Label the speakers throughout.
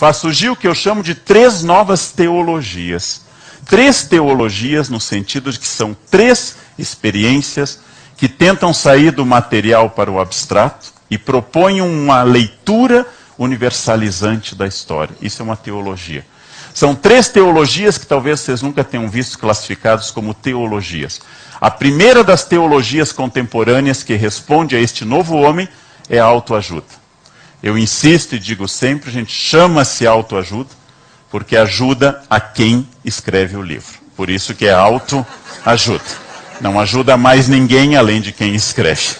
Speaker 1: faz surgir o que eu chamo de 3 novas teologias. 3 teologias no sentido de que são 3 experiências que tentam sair do material para o abstrato e propõem uma leitura universalizante da história. Isso é uma teologia. São 3 teologias que talvez vocês nunca tenham visto classificadas como teologias. A primeira das teologias contemporâneas que responde a este novo homem é a autoajuda. Eu insisto e digo sempre, a gente chama-se autoajuda, porque ajuda a quem escreve o livro. Por isso que é autoajuda. Não ajuda mais ninguém além de quem escreve.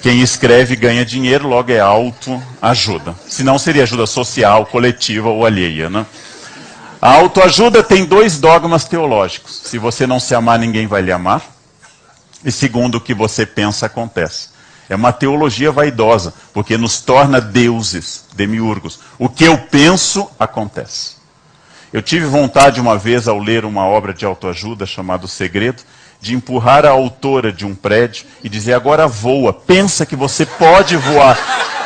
Speaker 1: Quem escreve ganha dinheiro, logo é autoajuda. Senão seria ajuda social, coletiva ou alheia, né? A autoajuda tem 2 dogmas teológicos. Se você não se amar, ninguém vai lhe amar. E segundo, o que você pensa acontece. É uma teologia vaidosa, porque nos torna deuses, demiurgos. O que eu penso, acontece. Eu tive vontade uma vez, ao ler uma obra de autoajuda chamada O Segredo, de empurrar a autora de um prédio e dizer, agora voa, pensa que você pode voar.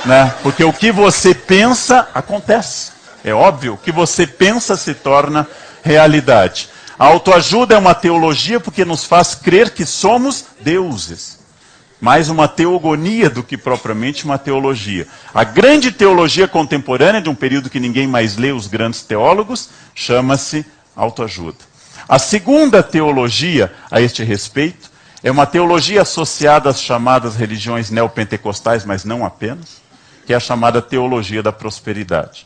Speaker 1: Né? Porque o que você pensa, acontece. É óbvio, o que você pensa se torna realidade. A autoajuda é uma teologia porque nos faz crer que somos deuses. Mais uma teogonia do que propriamente uma teologia. A grande teologia contemporânea, de um período que ninguém mais lê, os grandes teólogos, chama-se autoajuda. A segunda teologia a este respeito é uma teologia associada às chamadas religiões neopentecostais, mas não apenas, que é a chamada teologia da prosperidade.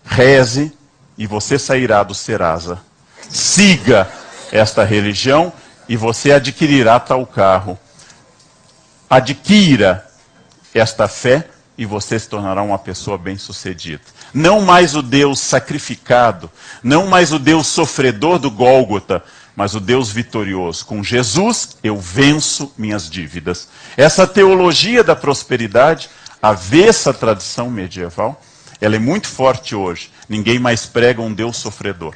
Speaker 1: Reze e você sairá do Serasa. Siga esta religião e você adquirirá tal carro. Adquira esta fé e você se tornará uma pessoa bem-sucedida. Não mais o Deus sacrificado, não mais o Deus sofredor do Gólgota, mas o Deus vitorioso. Com Jesus eu venço minhas dívidas. Essa teologia da prosperidade, avessa à tradição medieval, ela é muito forte hoje. Ninguém mais prega um Deus sofredor.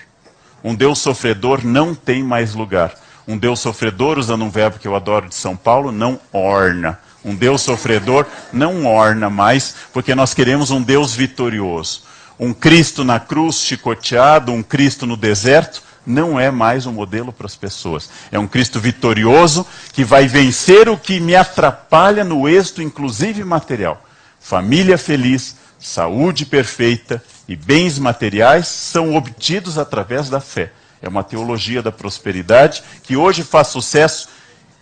Speaker 1: Um Deus sofredor não tem mais lugar. Um Deus sofredor, usando um verbo que eu adoro de São Paulo, não orna. Um Deus sofredor não orna mais, porque nós queremos um Deus vitorioso. Um Cristo na cruz, chicoteado, um Cristo no deserto, não é mais um modelo para as pessoas. É um Cristo vitorioso que vai vencer o que me atrapalha no êxito, inclusive material. Família feliz, saúde perfeita e bens materiais são obtidos através da fé. É uma teologia da prosperidade que hoje faz sucesso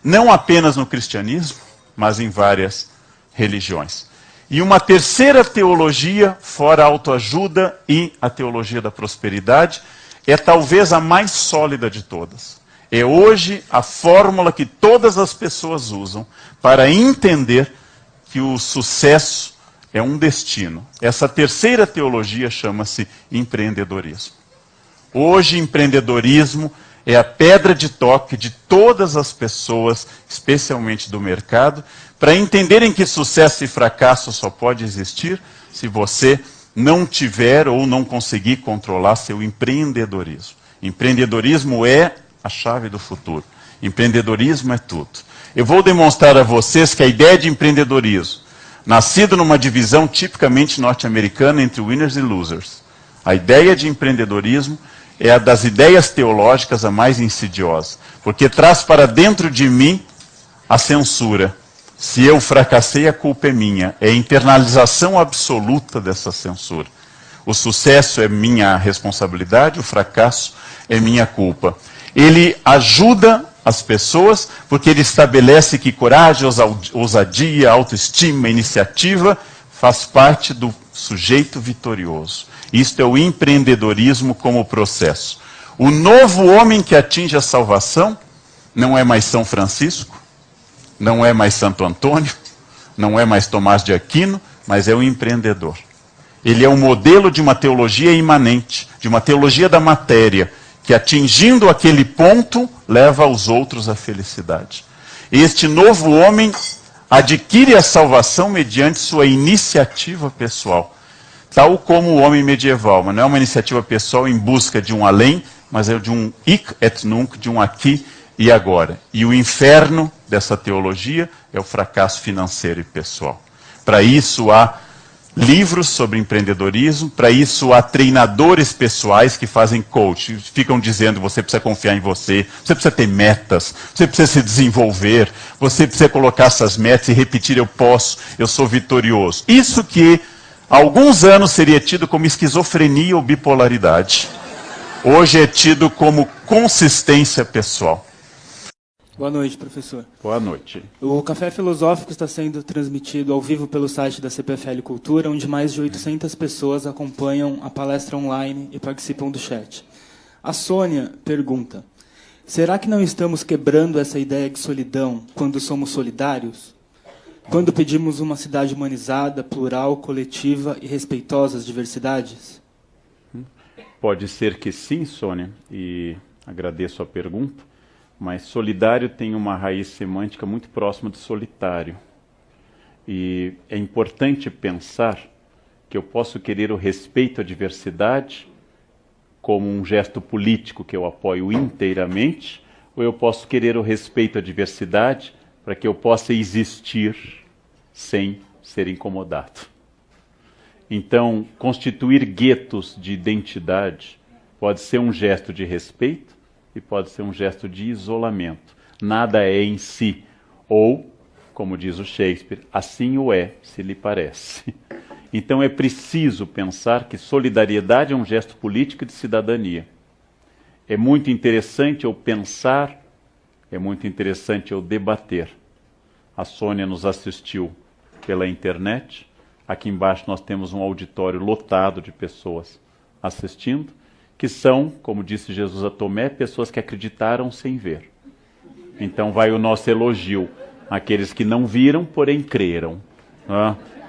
Speaker 1: não apenas no cristianismo, mas em várias religiões. E uma terceira teologia, fora a autoajuda e a teologia da prosperidade, é talvez a mais sólida de todas. É hoje a fórmula que todas as pessoas usam para entender que o sucesso é um destino. Essa terceira teologia chama-se empreendedorismo. Hoje, empreendedorismo é a pedra de toque de todas as pessoas, especialmente do mercado, para entenderem que sucesso e fracasso só pode existir se você não tiver ou não conseguir controlar seu empreendedorismo. Empreendedorismo é a chave do futuro. Empreendedorismo é tudo. Eu vou demonstrar a vocês que a ideia de empreendedorismo, nascido numa divisão tipicamente norte-americana entre winners e losers, a ideia de empreendedorismo é a das ideias teológicas a mais insidiosa, porque traz para dentro de mim a censura. Se eu fracassei, a culpa é minha. É a internalização absoluta dessa censura. O sucesso é minha responsabilidade, o fracasso é minha culpa. Ele ajuda as pessoas porque ele estabelece que coragem, ousadia, autoestima, iniciativa faz parte do sujeito vitorioso. Isto é o empreendedorismo como processo. O novo homem que atinge a salvação não é mais São Francisco, não é mais Santo Antônio, não é mais Tomás de Aquino, mas é o empreendedor. Ele é o modelo de uma teologia imanente, de uma teologia da matéria, que atingindo aquele ponto, leva os outros à felicidade. Este novo homem adquire a salvação mediante sua iniciativa pessoal. Tal como o homem medieval, mas não é uma iniciativa pessoal em busca de um além, mas é de um hic et nunc, de um aqui e agora. E o inferno dessa teologia é o fracasso financeiro e pessoal. Para isso há livros sobre empreendedorismo. Para isso, há treinadores pessoais que fazem coach. Ficam dizendo, você precisa confiar em você, você precisa ter metas, você precisa se desenvolver, você precisa colocar essas metas e repetir, eu posso, eu sou vitorioso. Isso que há alguns anos seria tido como esquizofrenia ou bipolaridade. Hoje é tido como consistência pessoal.
Speaker 2: Boa noite, professor.
Speaker 1: Boa noite.
Speaker 2: O Café Filosófico está sendo transmitido ao vivo pelo site da CPFL Cultura, onde mais de 800 pessoas acompanham a palestra online e participam do chat. A Sônia pergunta, será que não estamos quebrando essa ideia de solidão quando somos solidários? Quando pedimos uma cidade humanizada, plural, coletiva e respeitosa às diversidades?
Speaker 1: Pode ser que sim, Sônia, e agradeço a pergunta. Mas solidário tem uma raiz semântica muito próxima de solitário. E é importante pensar que eu posso querer o respeito à diversidade como um gesto político que eu apoio inteiramente, ou eu posso querer o respeito à diversidade para que eu possa existir sem ser incomodado. Então, constituir guetos de identidade pode ser um gesto de respeito, e pode ser um gesto de isolamento. Nada é em si. Ou, como diz o Shakespeare, assim o é, se lhe parece. Então é preciso pensar que solidariedade é um gesto político de cidadania. É muito interessante eu pensar, é muito interessante eu debater. A Sônia nos assistiu pela internet. Aqui embaixo nós temos um auditório lotado de pessoas assistindo, que são, como disse Jesus a Tomé, pessoas que acreditaram sem ver. Então vai o nosso elogio àqueles que não viram, porém creram.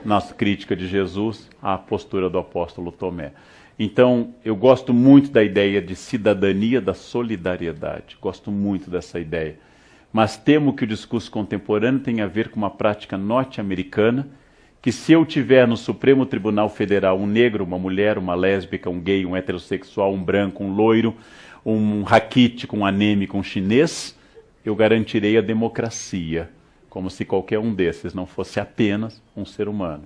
Speaker 1: Nossa crítica de Jesus à postura do apóstolo Tomé. Então, eu gosto muito da ideia de cidadania, da solidariedade. Gosto muito dessa ideia. Mas temo que o discurso contemporâneo tenha a ver com uma prática norte-americana, que se eu tiver no Supremo Tribunal Federal um negro, uma mulher, uma lésbica, um gay, um heterossexual, um branco, um loiro, um raquítico, um anêmico, um chinês, eu garantirei a democracia, como se qualquer um desses não fosse apenas um ser humano.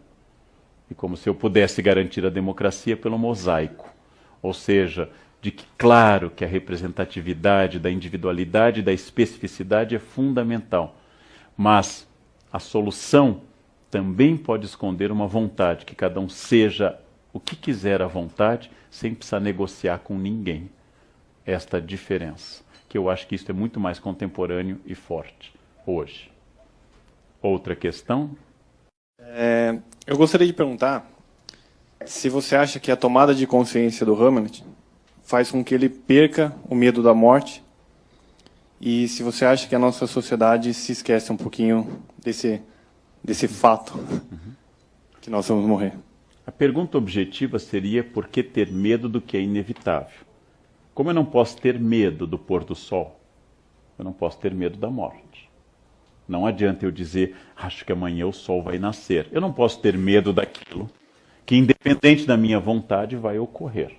Speaker 1: E como se eu pudesse garantir a democracia pelo mosaico. Ou seja, de que claro que a representatividade da individualidade e da especificidade é fundamental. Mas a solução também pode esconder uma vontade, que cada um seja o que quiser à vontade, sem precisar negociar com ninguém. Esta diferença, que eu acho que isso é muito mais contemporâneo e forte hoje. Outra questão?
Speaker 3: Eu gostaria de perguntar se você acha que a tomada de consciência do Hamlet faz com que ele perca o medo da morte, e se você acha que a nossa sociedade se esquece um pouquinho desse fato, que nós vamos morrer.
Speaker 1: A pergunta objetiva seria por que ter medo do que é inevitável? Como eu não posso ter medo do pôr do sol, eu não posso ter medo da morte. Não adianta eu dizer, acho que amanhã o sol vai nascer. Eu não posso ter medo daquilo que, independente da minha vontade, vai ocorrer.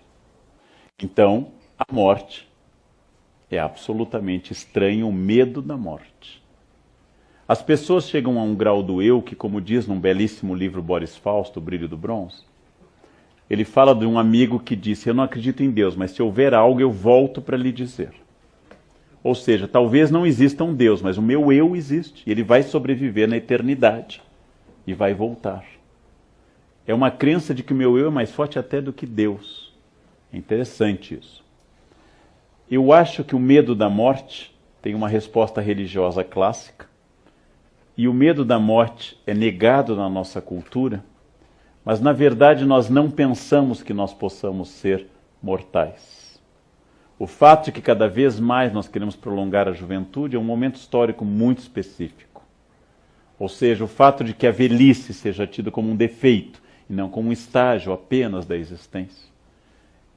Speaker 1: Então, a morte é absolutamente estranho, o medo da morte. As pessoas chegam a um grau do eu que, como diz num belíssimo livro Boris Fausto, O Brilho do Bronze, ele fala de um amigo que disse, eu não acredito em Deus, mas se houver algo eu volto para lhe dizer. Ou seja, talvez não exista um Deus, mas o meu eu existe, e ele vai sobreviver na eternidade, e vai voltar. É uma crença de que o meu eu é mais forte até do que Deus. É interessante isso. Eu acho que o medo da morte tem uma resposta religiosa clássica, e o medo da morte é negado na nossa cultura, mas na verdade nós não pensamos que nós possamos ser mortais. O fato de que cada vez mais nós queremos prolongar a juventude é um momento histórico muito específico. Ou seja, o fato de que a velhice seja tida como um defeito e não como um estágio apenas da existência,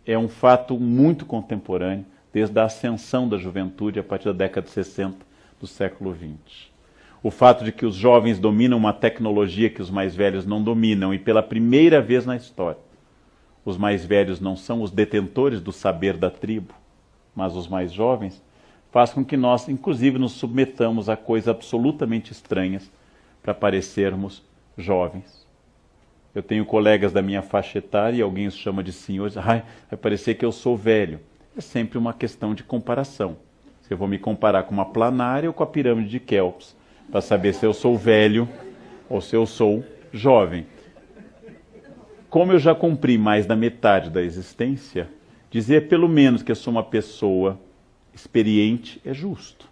Speaker 1: é um fato muito contemporâneo, desde a ascensão da juventude a partir da década de 60 do século XX. O fato de que os jovens dominam uma tecnologia que os mais velhos não dominam, e pela primeira vez na história, os mais velhos não são os detentores do saber da tribo, mas os mais jovens, faz com que nós, inclusive, nos submetamos a coisas absolutamente estranhas para parecermos jovens. Eu tenho colegas da minha faixa etária e alguém os chama de senhores. Ai, vai parecer que eu sou velho. É sempre uma questão de comparação. Se eu vou me comparar com uma planária ou com a pirâmide de Quéops, para saber se eu sou velho ou se eu sou jovem. Como eu já cumpri mais da metade da existência, dizer pelo menos que eu sou uma pessoa experiente é justo.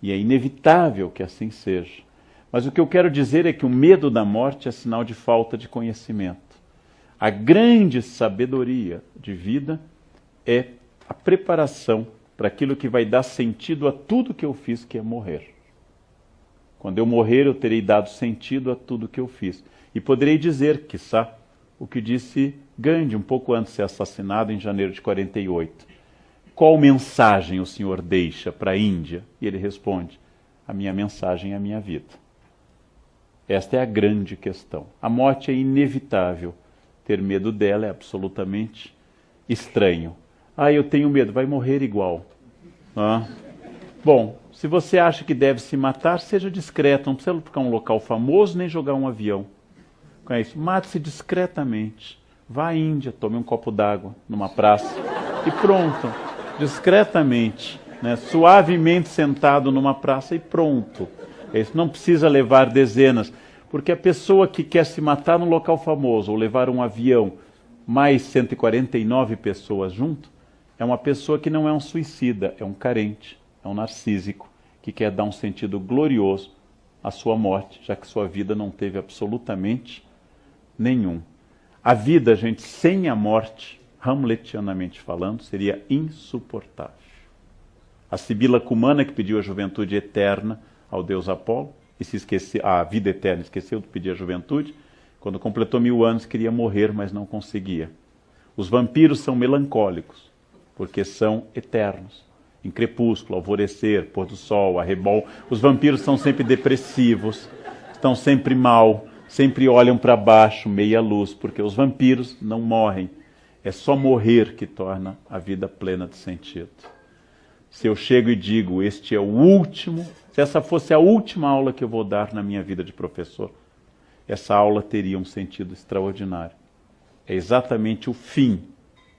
Speaker 1: E é inevitável que assim seja. Mas o que eu quero dizer é que o medo da morte é sinal de falta de conhecimento. A grande sabedoria de vida é a preparação para aquilo que vai dar sentido a tudo que eu fiz, que é morrer. Quando eu morrer, eu terei dado sentido a tudo que eu fiz. E poderei dizer, quiçá, o que disse Gandhi um pouco antes de ser assassinado, em janeiro de 48. Qual mensagem o senhor deixa para a Índia? E ele responde, a minha mensagem é a minha vida. Esta é a grande questão. A morte é inevitável. Ter medo dela é absolutamente estranho. Ah, eu tenho medo, vai morrer igual. Ah. Bom, se você acha que deve se matar, seja discreto. Não precisa ficar em um local famoso, nem jogar um avião. É isso. Mate-se discretamente. Vá à Índia, tome um copo d'água numa praça e pronto. Discretamente, né? Suavemente sentado numa praça e pronto. Isso não precisa levar dezenas, porque a pessoa que quer se matar num local famoso ou levar um avião, mais 149 pessoas junto, é uma pessoa que não é um suicida, é um carente, é um narcísico, que quer dar um sentido glorioso à sua morte, já que sua vida não teve absolutamente nenhum. A vida, gente, sem a morte, hamletianamente falando, seria insuportável. A Sibila Cumana, que pediu a juventude eterna ao deus Apolo, e se esqueceu, a vida eterna, esqueceu de pedir a juventude, quando completou 1000 anos queria morrer, mas não conseguia. Os vampiros são melancólicos, porque são eternos. Em crepúsculo, alvorecer, pôr do sol, arrebol, os vampiros são sempre depressivos, estão sempre mal, sempre olham para baixo, meia luz, porque os vampiros não morrem. É só morrer que torna a vida plena de sentido. Se eu chego e digo, este é o último, se essa fosse a última aula que eu vou dar na minha vida de professor, essa aula teria um sentido extraordinário. É exatamente o fim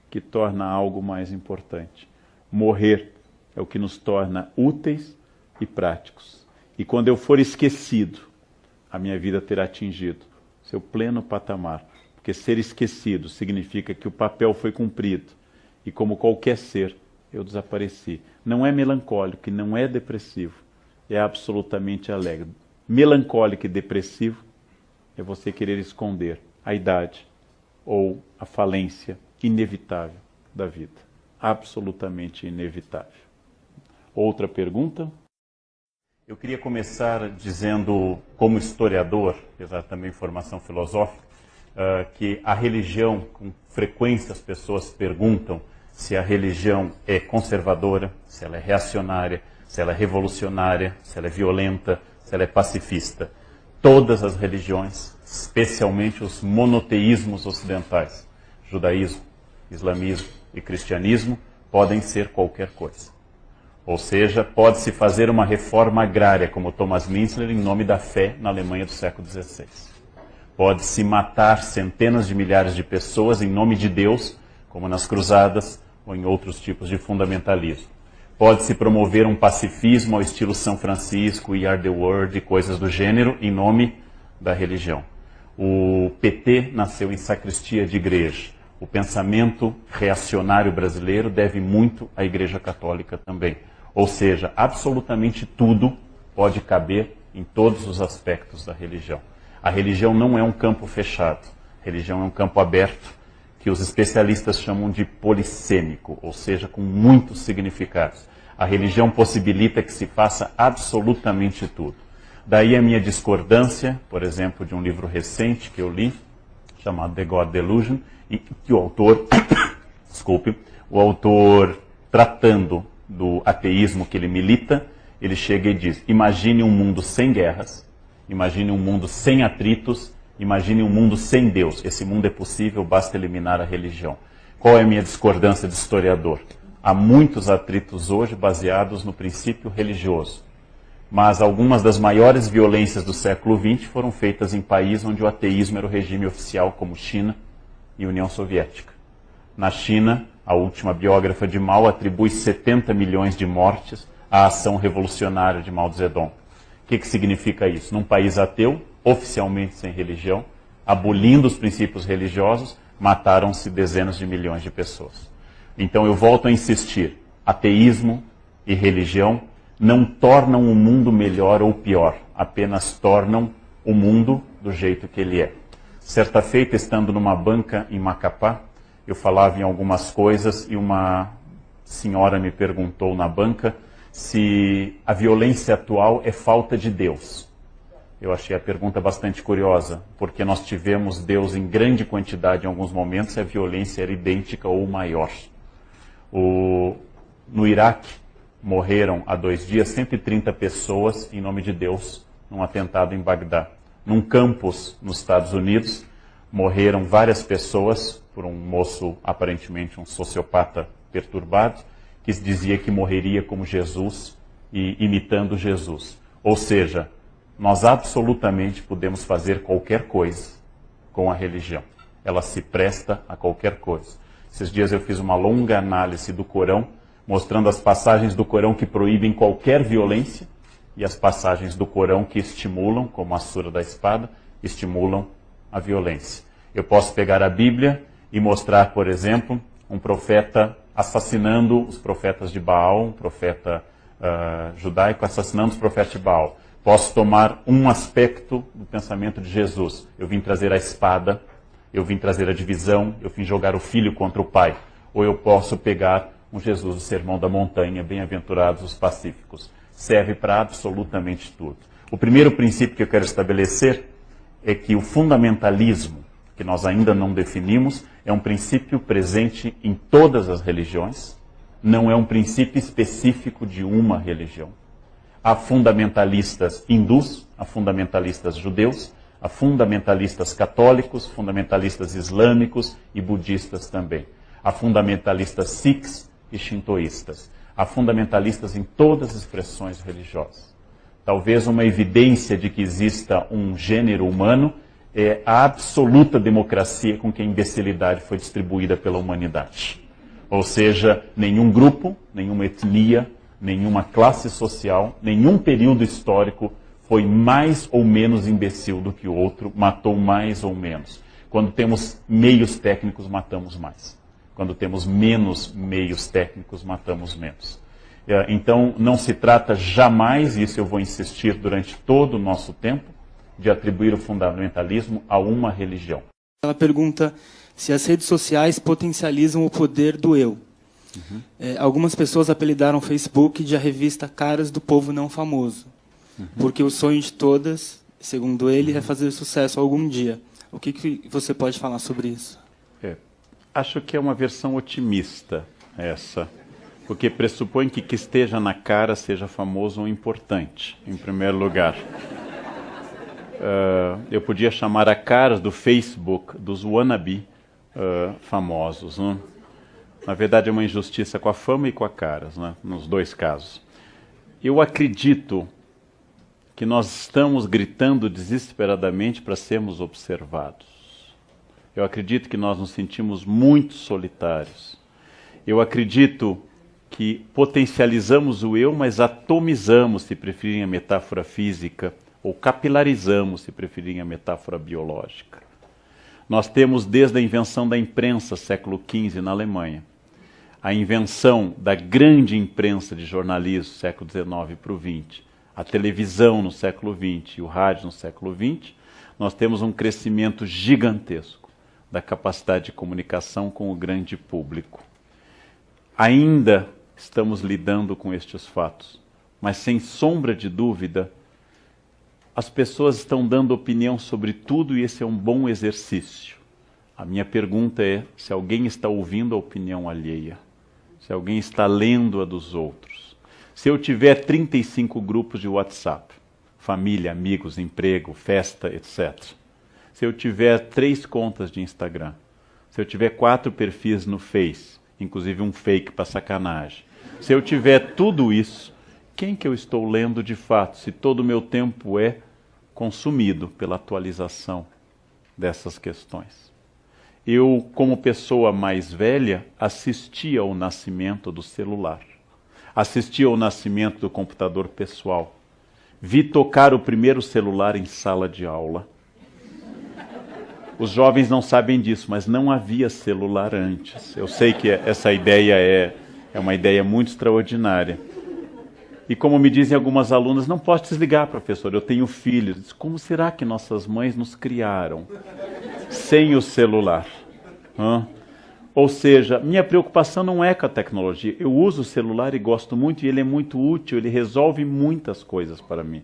Speaker 1: que torna algo mais importante. Morrer é o que nos torna úteis e práticos. E quando eu for esquecido, a minha vida terá atingido seu pleno patamar. Porque ser esquecido significa que o papel foi cumprido. E como qualquer ser, eu desapareci. Não é melancólico e não é depressivo. É absolutamente alegre. Melancólico e depressivo é você querer esconder a idade ou a falência inevitável da vida. Absolutamente inevitável. Outra pergunta? Eu queria começar dizendo, como historiador, apesar de também formação filosófica, que a religião, com frequência as pessoas perguntam se a religião é conservadora, se ela é reacionária, se ela é revolucionária, se ela é violenta, se ela é pacifista. Todas as religiões, especialmente os monoteísmos ocidentais, judaísmo, islamismo e cristianismo, podem ser qualquer coisa. Ou seja, pode-se fazer uma reforma agrária, como Thomas Minsler, em nome da fé na Alemanha do século XVI. Pode-se matar centenas de milhares de pessoas em nome de Deus, como nas cruzadas ou em outros tipos de fundamentalismo. Pode-se promover um pacifismo ao estilo São Francisco, We Are the World e coisas do gênero, em nome da religião. O PT nasceu em sacristia de igreja. O pensamento reacionário brasileiro deve muito à Igreja Católica também. Ou seja, absolutamente tudo pode caber em todos os aspectos da religião. A religião não é um campo fechado. A religião é um campo aberto, que os especialistas chamam de polissêmico, ou seja, com muitos significados. A religião possibilita que se faça absolutamente tudo. Daí a minha discordância, por exemplo, de um livro recente que eu li, chamado The God Delusion, e que o autor, o autor tratando do ateísmo que ele milita, ele chega e diz, imagine um mundo sem guerras, imagine um mundo sem atritos, imagine um mundo sem Deus. Esse mundo é possível, basta eliminar a religião. Qual é a minha discordância de historiador? Há muitos atritos hoje baseados no princípio religioso. mas algumas das maiores violências do século XX foram feitas em países onde o ateísmo era o regime oficial, como China e União Soviética. Na China, a última biógrafa de Mao atribui 70 milhões de mortes à ação revolucionária de Mao Zedong. O que significa isso? Num país ateu, oficialmente sem religião, abolindo os princípios religiosos, mataram-se dezenas de milhões de pessoas. Então eu volto a insistir, ateísmo e religião não tornam o mundo melhor ou pior, apenas tornam o mundo do jeito que ele é. Certa feita, estando numa banca em Macapá, eu falava em algumas coisas e uma senhora me perguntou na banca se a violência atual é falta de Deus. Eu achei a pergunta bastante curiosa, porque nós tivemos Deus em grande quantidade em alguns momentos e a violência era idêntica ou maior. No Iraque, morreram há 2 dias 130 pessoas em nome de Deus num atentado em Bagdá. Num campus nos Estados Unidos, morreram várias pessoas por um moço, aparentemente um sociopata perturbado, que dizia que morreria como Jesus e imitando Jesus. Ou seja, nós absolutamente podemos fazer qualquer coisa com a religião. Ela se presta a qualquer coisa. Esses dias eu fiz uma longa análise do Corão, mostrando as passagens do Corão que proíbem qualquer violência e as passagens do Corão que estimulam, como a Sura da Espada, estimulam a violência. Eu posso pegar a Bíblia e mostrar, por exemplo, um profeta assassinando os profetas de Baal, um profeta judaico assassinando os profetas de Baal. Posso tomar um aspecto do pensamento de Jesus. Eu vim trazer a espada, eu vim trazer a divisão, eu vim jogar o filho contra o pai. Ou eu posso pegar um Jesus do Sermão da Montanha, bem-aventurados os pacíficos. Serve para absolutamente tudo. O primeiro princípio que eu quero estabelecer é que o fundamentalismo, que nós ainda não definimos, é um princípio presente em todas as religiões, não é um princípio específico de uma religião. Há fundamentalistas hindus, há fundamentalistas judeus, há fundamentalistas católicos, fundamentalistas islâmicos e budistas também. Há fundamentalistas sikhs e shintoístas. Há fundamentalistas em todas as expressões religiosas. Talvez uma evidência de que exista um gênero humano é a absoluta democracia com que a imbecilidade foi distribuída pela humanidade. Ou seja, nenhum grupo, nenhuma etnia, nenhuma classe social, nenhum período histórico foi mais ou menos imbecil do que o outro, matou mais ou menos. Quando temos meios técnicos, matamos mais. Quando temos menos meios técnicos, matamos menos. Então, não se trata jamais, e isso eu vou insistir durante todo o nosso tempo, de atribuir o fundamentalismo a uma religião.
Speaker 2: Ela pergunta se as redes sociais potencializam o poder do eu. Algumas pessoas apelidaram o Facebook de a revista Caras do Povo Não Famoso, porque o sonho de todas, segundo ele, é fazer sucesso algum dia. O que você pode falar sobre isso?
Speaker 1: Acho que é uma versão otimista essa, porque pressupõe que esteja na cara seja famoso ou importante, em primeiro lugar. Eu podia chamar a caras do Facebook dos wannabe famosos, né? Na verdade é uma injustiça com a fama e com a caras, né? Nos dois casos. Eu acredito que nós estamos gritando desesperadamente para sermos observados. Eu acredito que nós nos sentimos muito solitários. Eu acredito que potencializamos o eu, mas atomizamos, se preferirem a metáfora física, ou capilarizamos, se preferirem a metáfora biológica. Nós temos desde a invenção da imprensa, século XV, na Alemanha, a invenção da grande imprensa de jornalismo, século XIX para o XX, a televisão no século XX e o rádio no século XX, nós temos um crescimento gigantesco da capacidade de comunicação com o grande público. Ainda estamos lidando com estes fatos, mas sem sombra de dúvida, as pessoas estão dando opinião sobre tudo e esse é um bom exercício. A minha pergunta é se alguém está ouvindo a opinião alheia, se alguém está lendo a dos outros. Se eu tiver 35 grupos de WhatsApp, família, amigos, emprego, festa, etc. Se eu tiver 3 contas de Instagram, se eu tiver 4 perfis no Face, inclusive um fake para sacanagem, se eu tiver tudo isso, quem que eu estou lendo de fato, se todo o meu tempo é consumido pela atualização dessas questões? Eu, como pessoa mais velha, assisti ao nascimento do celular, assisti ao nascimento do computador pessoal, vi tocar o primeiro celular em sala de aula. Os jovens não sabem disso, mas não havia celular antes. Eu sei que essa ideia é uma ideia muito extraordinária. E como me dizem algumas alunas, não posso desligar, professor, eu tenho filhos. Como será que nossas mães nos criaram sem o celular? Ou seja, minha preocupação não é com a tecnologia. Eu uso o celular e gosto muito, e ele é muito útil, ele resolve muitas coisas para mim.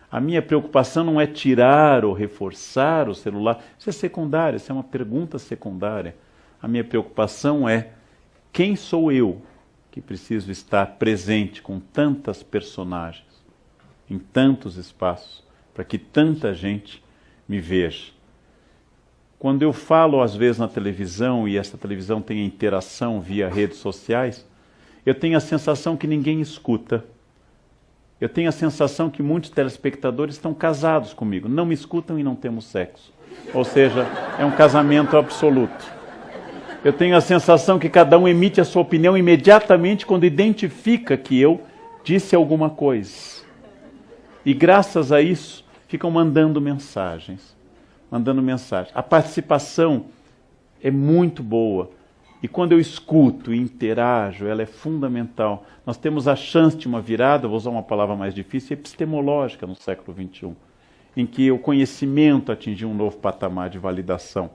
Speaker 1: A minha preocupação não é tirar ou reforçar o celular. Isso é secundário, isso é uma pergunta secundária. A minha preocupação é quem sou eu que preciso estar presente com tantas personagens, em tantos espaços, para que tanta gente me veja. Quando eu falo às vezes na televisão, e essa televisão tem interação via redes sociais, eu tenho a sensação que ninguém escuta. Eu tenho a sensação que muitos telespectadores estão casados comigo, não me escutam e não temos sexo. Ou seja, é um casamento absoluto. Eu tenho a sensação que cada um emite a sua opinião imediatamente quando identifica que eu disse alguma coisa. E graças a isso, ficam mandando mensagens. A participação é muito boa. E quando eu escuto e interajo, ela é fundamental. Nós temos a chance de uma virada, vou usar uma palavra mais difícil, epistemológica no século XXI, em que o conhecimento atingiu um novo patamar de validação.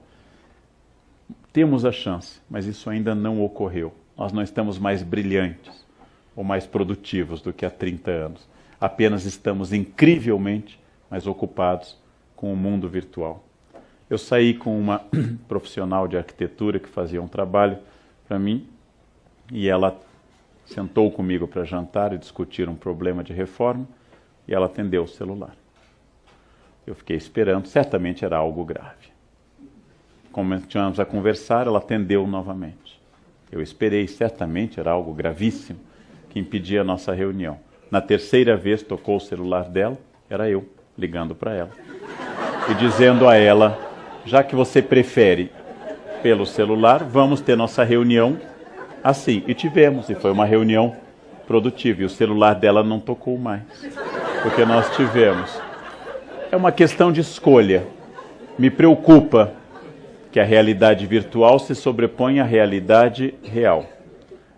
Speaker 1: Temos a chance, mas isso ainda não ocorreu. Nós não estamos mais brilhantes ou mais produtivos do que há 30 anos. Apenas estamos incrivelmente mais ocupados com o mundo virtual. Eu saí com uma profissional de arquitetura que fazia um trabalho para mim, e ela sentou comigo para jantar e discutir um problema de reforma, e ela atendeu o celular. Eu fiquei esperando, certamente era algo grave. Continuamos a conversar, ela atendeu novamente. Eu esperei, certamente era algo gravíssimo que impedia a nossa reunião. Na terceira vez tocou o celular dela, era eu ligando para ela e dizendo a ela: já que você prefere pelo celular, vamos ter nossa reunião assim. E tivemos, e foi uma reunião produtiva. E o celular dela não tocou mais, porque nós tivemos. É uma questão de escolha. Me preocupa que a realidade virtual se sobrepõe à realidade real.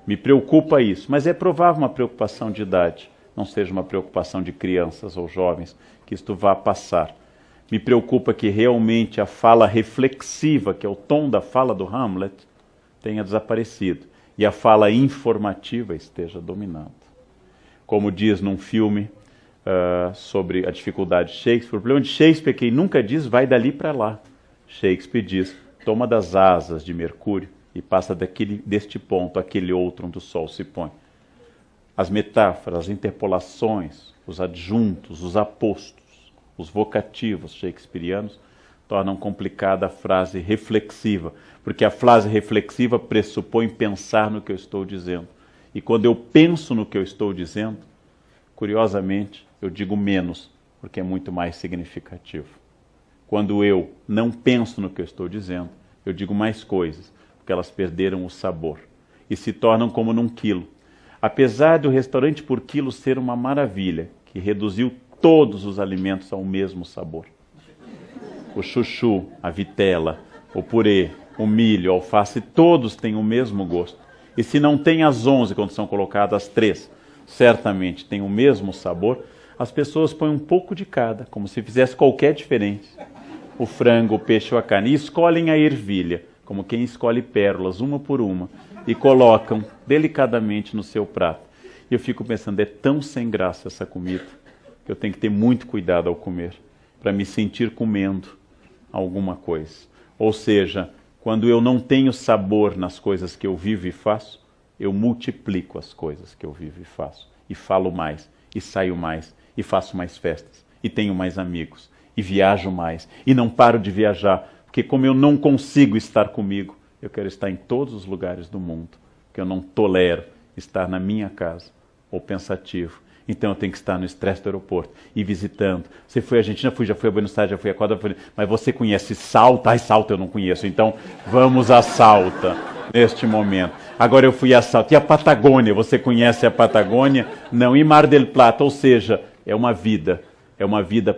Speaker 1: Me preocupa isso, mas é provável uma preocupação de idade, não seja uma preocupação de crianças ou jovens, que isto vá passar. Me preocupa que realmente a fala reflexiva, que é o tom da fala do Hamlet, tenha desaparecido e a fala informativa esteja dominando. Como diz num filme sobre a dificuldade de Shakespeare, o problema de Shakespeare é que ele nunca diz vai dali para lá. Shakespeare diz: toma das asas de Mercúrio e passa deste ponto àquele outro onde o sol se põe. As metáforas, as interpolações, os adjuntos, os apostos, os vocativos shakespearianos tornam complicada a frase reflexiva, porque a frase reflexiva pressupõe pensar no que eu estou dizendo. E quando eu penso no que eu estou dizendo, curiosamente, eu digo menos, porque é muito mais significativo. Quando eu não penso no que eu estou dizendo, eu digo mais coisas, porque elas perderam o sabor e se tornam como num quilo. Apesar do restaurante por quilo ser uma maravilha, que reduziu todos os alimentos ao mesmo sabor. O chuchu, a vitela, o purê, o milho, a alface, todos têm o mesmo gosto. E se não tem as 11 quando são colocadas as 3, certamente tem o mesmo sabor, as pessoas põem um pouco de cada, como se fizesse qualquer diferença. O frango, o peixe ou a carne, e escolhem a ervilha, como quem escolhe pérolas, uma por uma, e colocam delicadamente no seu prato. E eu fico pensando, é tão sem graça essa comida, que eu tenho que ter muito cuidado ao comer, para me sentir comendo alguma coisa. Ou seja, quando eu não tenho sabor nas coisas que eu vivo e faço, eu multiplico as coisas que eu vivo e faço. E falo mais, e saio mais, e faço mais festas, e tenho mais amigos, e viajo mais, e não paro de viajar, porque como eu não consigo estar comigo, eu quero estar em todos os lugares do mundo, porque eu não tolero estar na minha casa, ou pensativo.
Speaker 4: Então eu tenho que estar no estresse do aeroporto, ir visitando. Você foi à Argentina? Fui, já fui a Buenos Aires, já fui a Córdoba, mas você conhece Salta? Ai, Salta eu não conheço, então vamos a Salta neste momento. Agora eu fui a Salta. E a Patagônia? Você conhece a Patagônia? Não. E Mar del Plata? Ou seja, é uma vida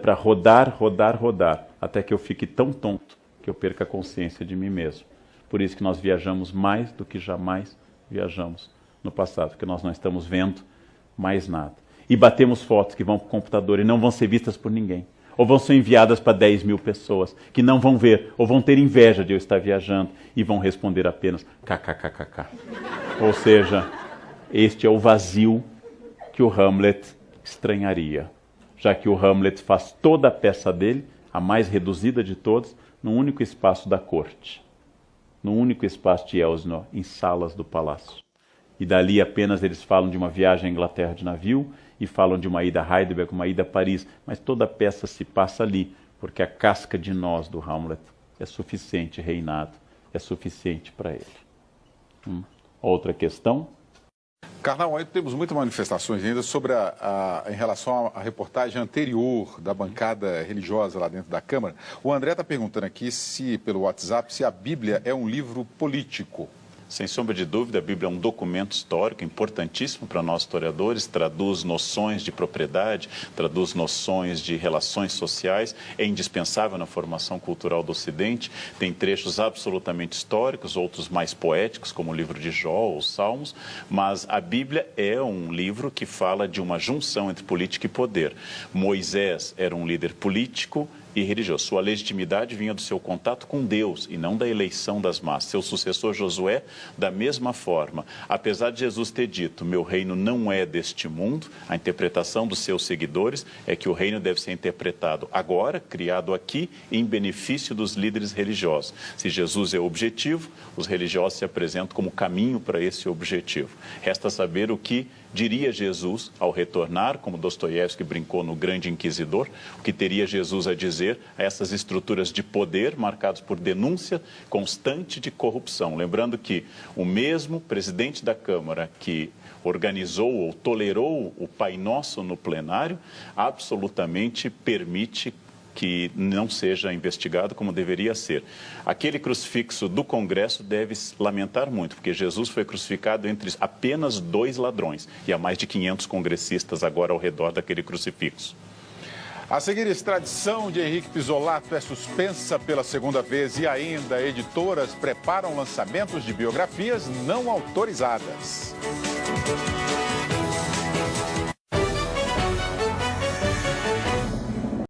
Speaker 4: para rodar, rodar, rodar, até que eu fique tão tonto que eu perca a consciência de mim mesmo. Por isso que nós viajamos mais do que jamais viajamos no passado, porque nós não estamos vendo mais nada. E batemos fotos que vão para o computador e não vão ser vistas por ninguém. Ou vão ser enviadas para 10 mil pessoas que não vão ver, ou vão ter inveja de eu estar viajando e vão responder apenas kkkk. Ou seja, este é o vazio que o Hamlet estranharia, já que o Hamlet faz toda a peça dele, a mais reduzida de todas, num único espaço da corte, num único espaço de Elsinore, em salas do palácio. E dali apenas eles falam de uma viagem à Inglaterra de navio e falam de uma ida a Heidelberg, uma ida a Paris, mas toda a peça se passa ali, porque a casca de nós do Hamlet é suficiente, reinado, é suficiente para ele. Outra questão?
Speaker 5: Carnal, aí temos muitas manifestações ainda sobre em relação à reportagem anterior da bancada religiosa lá dentro da Câmara. O André está perguntando aqui, pelo WhatsApp, se a Bíblia é um livro político.
Speaker 1: Sem sombra de dúvida, a Bíblia é um documento histórico importantíssimo para nós historiadores, traduz noções de propriedade, traduz noções de relações sociais, é indispensável na formação cultural do Ocidente, tem trechos absolutamente históricos, outros mais poéticos, como o livro de Jó ou Salmos, mas a Bíblia é um livro que fala de uma junção entre política e poder. Moisés era um líder político e religioso. Sua legitimidade vinha do seu contato com Deus e não da eleição das massas. Seu sucessor Josué, da mesma forma. Apesar de Jesus ter dito, meu reino não é deste mundo, a interpretação dos seus seguidores é que o reino deve ser interpretado agora, criado aqui, em benefício dos líderes religiosos. Se Jesus é o objetivo, os religiosos se apresentam como caminho para esse objetivo. Resta saber o que diria Jesus ao retornar, como Dostoiévski brincou no Grande Inquisidor, o que teria Jesus a dizer a essas estruturas de poder marcadas por denúncia constante de corrupção. Lembrando que o mesmo presidente da Câmara que organizou ou tolerou o Pai Nosso no plenário, absolutamente permite que não seja investigado como deveria ser. Aquele crucifixo do Congresso deve lamentar muito, porque Jesus foi crucificado entre apenas 2 ladrões, e há mais de 500 congressistas agora ao redor daquele crucifixo.
Speaker 5: A seguir, extradição de Henrique Pizzolatto é suspensa pela segunda vez e ainda editoras preparam lançamentos de biografias não autorizadas.